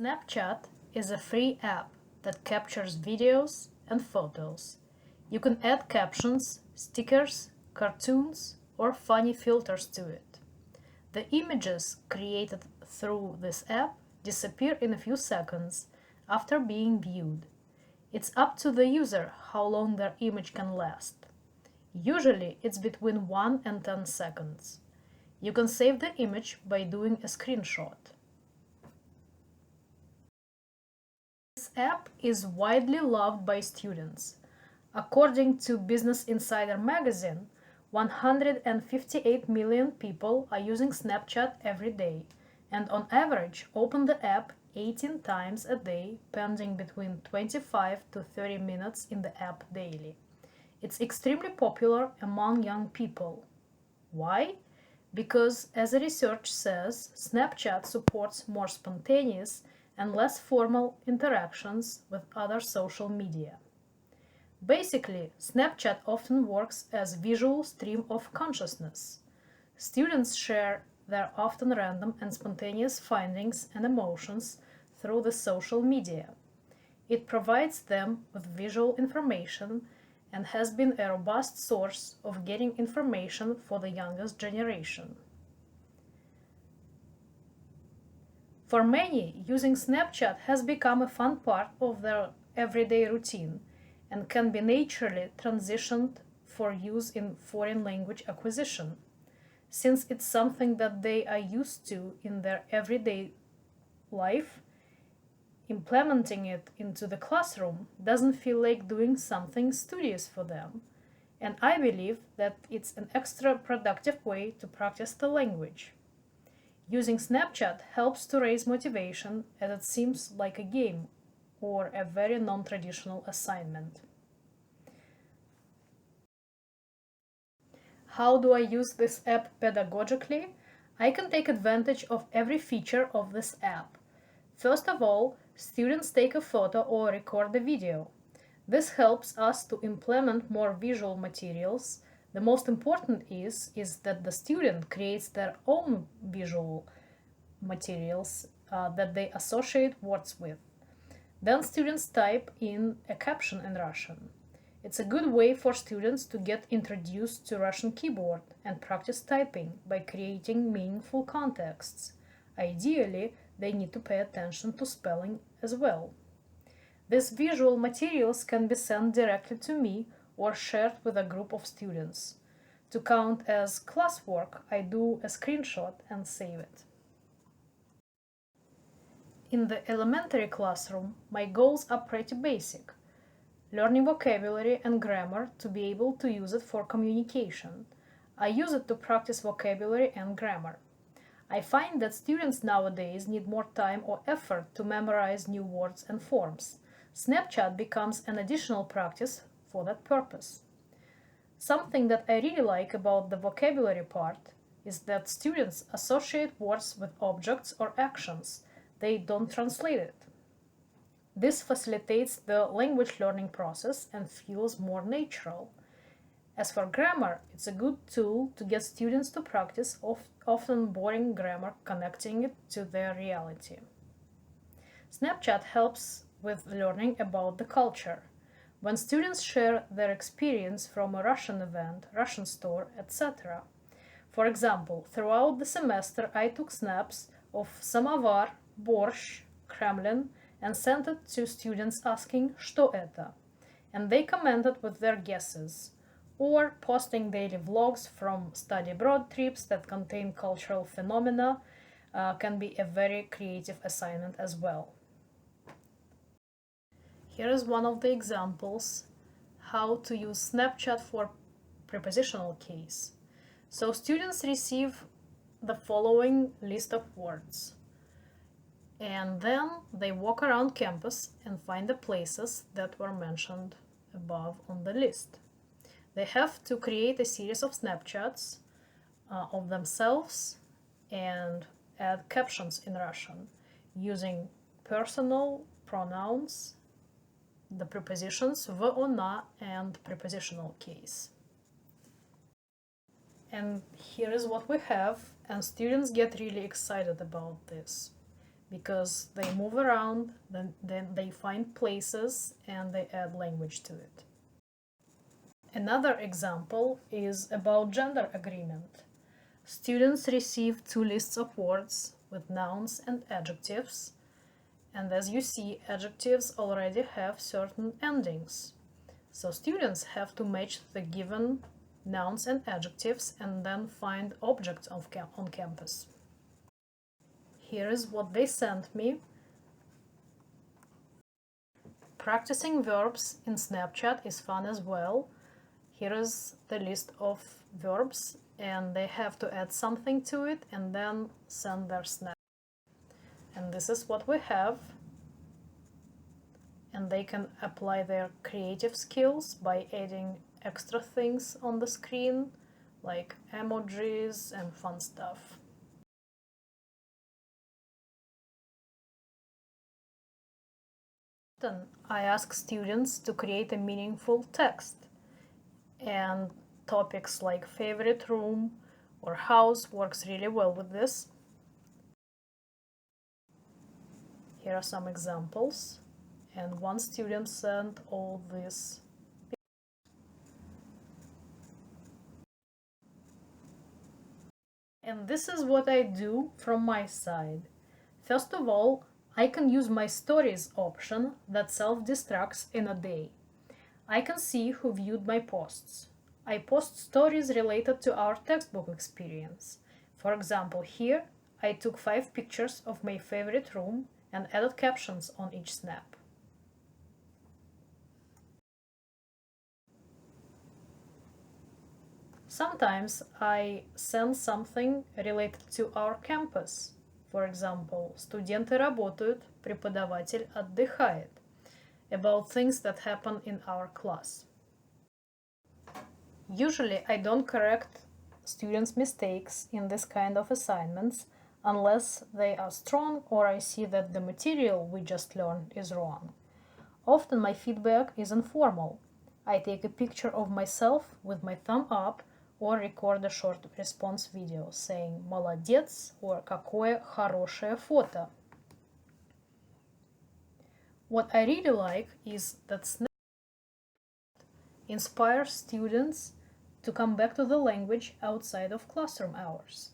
Snapchat is a free app that captures videos and photos. You can add captions, stickers, cartoons, or funny filters to it. The images created through this app disappear in a few seconds after being viewed. It's up to the user how long their image can last. Usually, it's between 1 and 10 seconds. You can save the image by doing a screenshot. This app is widely loved by students. According to Business Insider magazine, 158 million people are using Snapchat every day, and on average open the app 18 times a day, spending between 25 to 30 minutes in the app daily. It's extremely popular among young people. Why? Because, as the research says, Snapchat supports more spontaneous and less formal interactions with other social media. Basically, Snapchat often works as a visual stream of consciousness. Students share their often random and spontaneous findings and emotions through the social media. It provides them with visual information and has been a robust source of getting information for the youngest generation. For many, using Snapchat has become a fun part of their everyday routine and can be naturally transitioned for use in foreign language acquisition, since it's something that they are used to in their everyday life. Implementing it into the classroom doesn't feel like doing something studious for them, and I believe that it's an extra productive way to practice the language. Using Snapchat helps to raise motivation as it seems like a game or a very non-traditional assignment. How do I use this app pedagogically? I can take advantage of every feature of this app. First of all, students take a photo or record a video. This helps us to implement more visual materials. The most important is that the student creates their own visual materials that they associate words with. Then students type in a caption in Russian. It's a good way for students to get introduced to Russian keyboard and practice typing by creating meaningful contexts. Ideally, they need to pay attention to spelling as well. These visual materials can be sent directly to me or shared with a group of students. To count as classwork, I do a screenshot and save it. In the elementary classroom, my goals are pretty basic. Learning vocabulary and grammar to be able to use it for communication. I use it to practice vocabulary and grammar. I find that students nowadays need more time or effort to memorize new words and forms. Snapchat becomes an additional practice for that purpose. Something that I really like about the vocabulary part is that students associate words with objects or actions. They don't translate it. This facilitates the language learning process and feels more natural. As for grammar, it's a good tool to get students to practice often boring grammar, connecting it to their reality. Snapchat helps with learning about the culture. When students share their experience from a Russian event, Russian store, etc. For example, throughout the semester I took snaps of samovar, борщ, Kremlin, and sent it to students asking «Что это?», and they commented with their guesses, or posting daily vlogs from study abroad trips that contain cultural phenomena can be a very creative assignment as well. Here is one of the examples how to use Snapchat for prepositional case. So students receive the following list of words, and then they walk around campus and find the places that were mentioned above on the list. They have to create a series of Snapchats of themselves and add captions in Russian using personal pronouns, the prepositions v, ona, and prepositional case. And here is what we have, and students get really excited about this. because they move around, then they find places and they add language to it. Another example is about gender agreement. Students receive two lists of words with nouns and adjectives, and as you see, adjectives already have certain endings. So students have to match the given nouns and adjectives and then find objects on campus. Here is what they sent me. Practicing verbs in Snapchat is fun as well. Here is the list of verbs, and they have to add something to it and then send their snap. And this is what we have. And they can apply their creative skills by adding extra things on the screen, like emojis and fun stuff. Then I ask students to create a meaningful text, and topics like favorite room or house works really well with this. Here are some examples, and one student sent all this. And this is what I do from my side. First of all, I can use my stories option that self-destructs in a day. I can see who viewed my posts. I post stories related to our textbook experience. For example, here I took 5 pictures of my favorite room and added captions on each snap. Sometimes I send something related to our campus. For example, студенты работают, преподаватель отдыхает. About things that happen in our class. Usually I don't correct students' mistakes in this kind of assignments unless they are strong or I see that the material we just learned is wrong. Often my feedback is informal. I take a picture of myself with my thumb up or record a short response video saying «молодец» or «какое хорошее фото». What I really like is that Snapchat inspires students to come back to the language outside of classroom hours.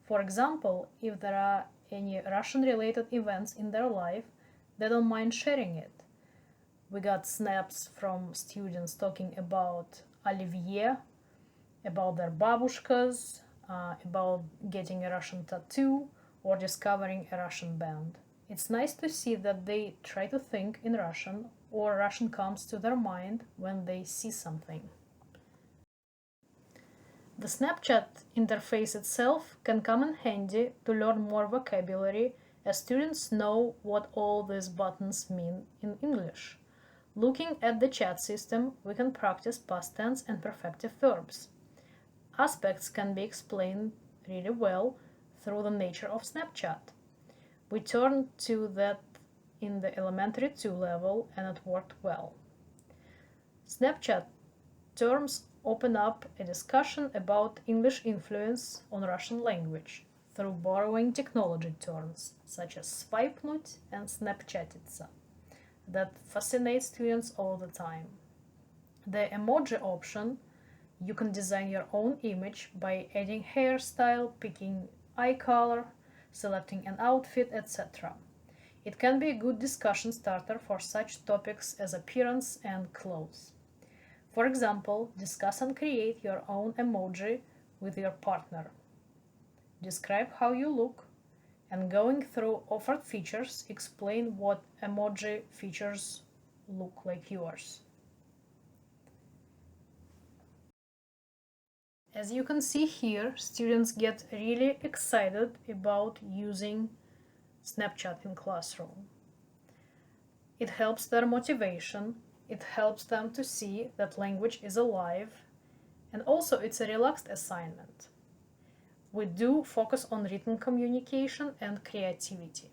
For example, if there are any Russian-related events in their life, they don't mind sharing it. We got snaps from students talking about Olivier, about their babushkas, about getting a Russian tattoo, or discovering a Russian band. It's nice to see that they try to think in Russian, or Russian comes to their mind when they see something. The Snapchat interface itself can come in handy to learn more vocabulary, as students know what all these buttons mean in English. Looking at the chat system, we can practice past tense and perfective verbs. Aspects can be explained really well through the nature of Snapchat. We turned to that in the elementary 2 level and it worked well. Snapchat terms open up a discussion about English influence on Russian language through borrowing technology terms such as swipnуть and snapchatиться that fascinate students all the time. The emoji option, you can design your own image by adding hairstyle, picking eye color, selecting an outfit, etc. It can be a good discussion starter for such topics as appearance and clothes. For example, discuss and create your own emoji with your partner. Describe how you look, and going through offered features, explain what emoji features look like yours. As you can see here, students get really excited about using Snapchat in classroom. It helps their motivation, it helps them to see that language is alive, and also it's a relaxed assignment. We do focus on written communication and creativity.